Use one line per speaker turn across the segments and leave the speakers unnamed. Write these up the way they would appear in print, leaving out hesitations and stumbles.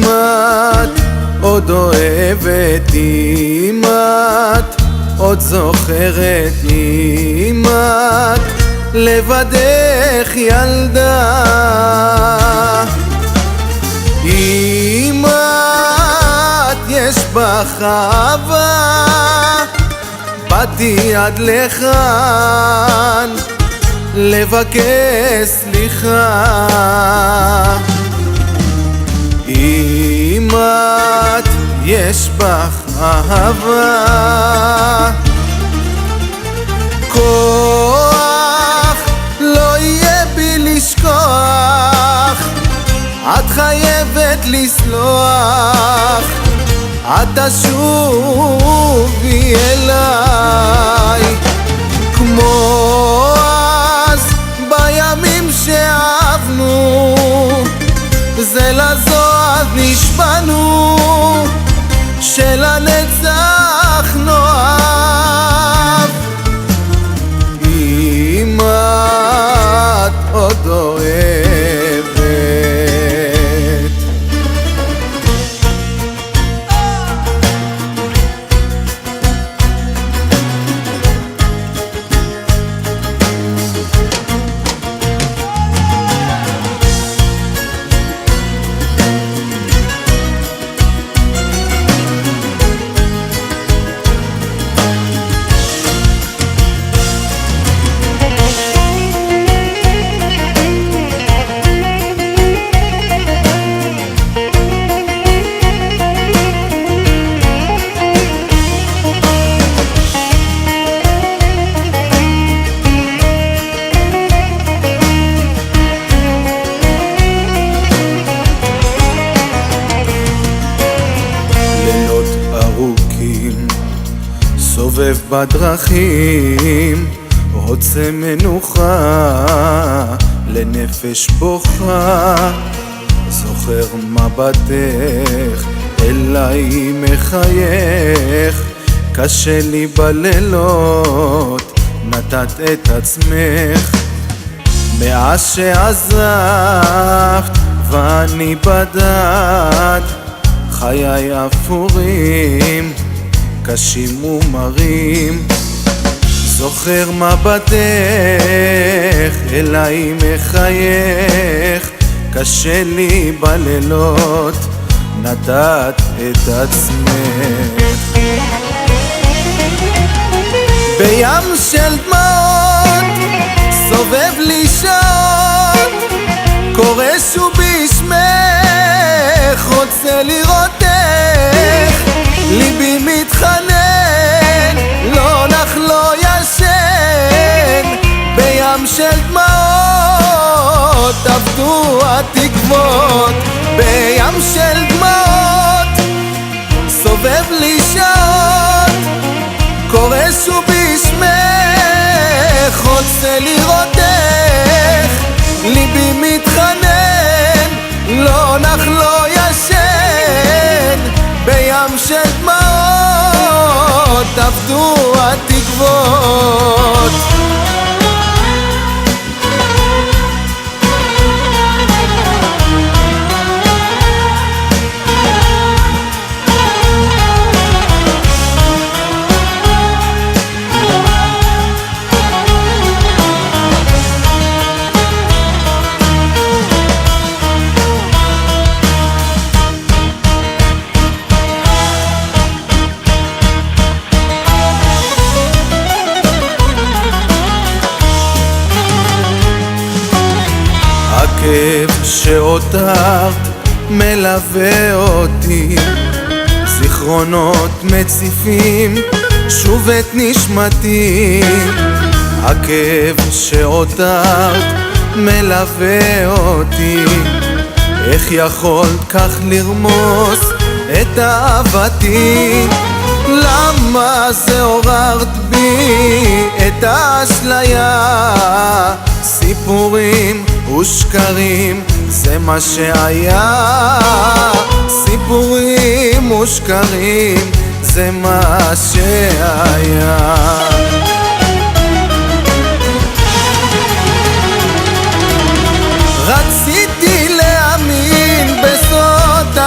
את עוד אוהבת, אם את עוד זוכרת, אם את לבדך ילדה, אם את יש בך אהבה, באתי עד לכאן לבקש סליחה. אם את יש בך אהבה, כוח לא יהיה בי לשכוח, את חייבת לסלוח, את תשובי אליי כמו אז בימים שאהבנו, זה לזו אז נשבענו שלנצח נאהב. אם את עוד אוהבת, סובב בדרכים, רוצה מנוחה לנפש בוכה, זוכר מבטך אליי מחייך, קשה לי בלילות, נתת את עצמך, מאז שעזבת ואני בדד, חיי אפורים קשים ומרים, זוכר מבטך אליי מחייך, קשה לי בלילות, נתת את עצמך. בים של דמעות סובב לי שעות, קורא שוב בשמך, רוצה לראותך, ליבי מתחנן, לא נח לא ישן, בים של דמעות עבדו התקוות, בים של דמעות סובב לי שעות, קורא שוב בשמך, רוצה לראותך, ליבי מתחנן, לא נח לא ישן, בים של דמעות עבדו התקוות. הכאב שהותרת מלווה אותי, זיכרונות מציפים שוב את נשמתי, הכאב שהותרת מלווה אותי, איך יכולת כך לרמוס את אהבתי, למה זה עוררת בי את האשליה, סיפורים ושקרים זה מה שהיה, סיפורים ושקרים זה מה שהיה. רציתי להאמין בסוד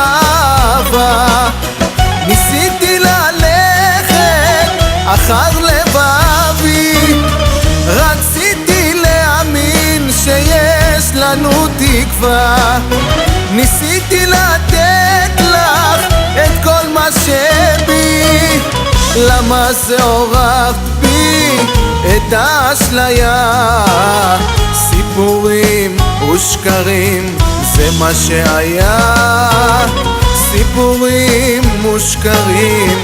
תקווה. ניסיתי לתת לך את כל מה שבי, למה זה עוררת בי את האשליה? סיפורים ושקרים זה מה שהיה, סיפורים ושקרים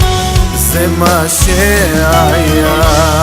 זה מה שהיה.